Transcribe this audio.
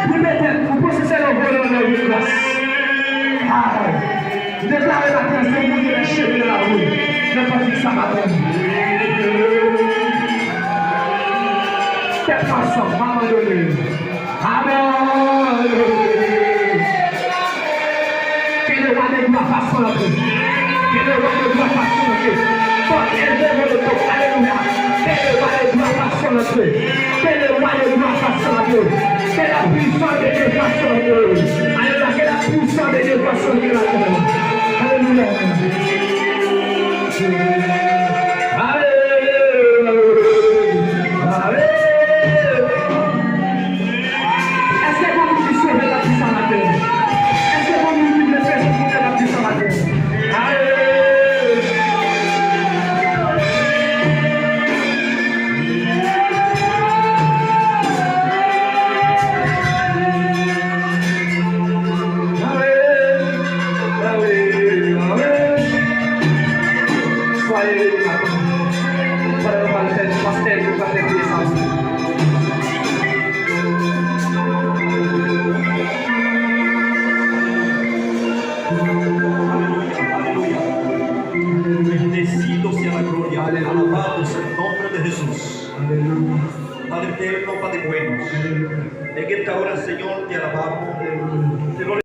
Vous mettez, vous possédez le bonheur de la grâce. Déclarez la grâce de vous de les cheveux de la rue. Ne pas dire ça matin. Quelle façon, maman de Dieu. Amen. Que le roi de gloire fasse son entrée. Que le roi de gloire fasse son entrée. Portez-le le top. Alléluia. Que le roi de gloire fasse son entrée. Que le roi de gloire fasse son entrée. Que la puissance de Dieu fasse son entrée. Alléluia. Que la puissance de Dieu fasse son entrée. Alléluia. Bendecido sea la gloria, alabado sea el nombre de Jesús. Padre eterno, Padre bueno, en esta hora, Señor, te alabamos, te glorificamos.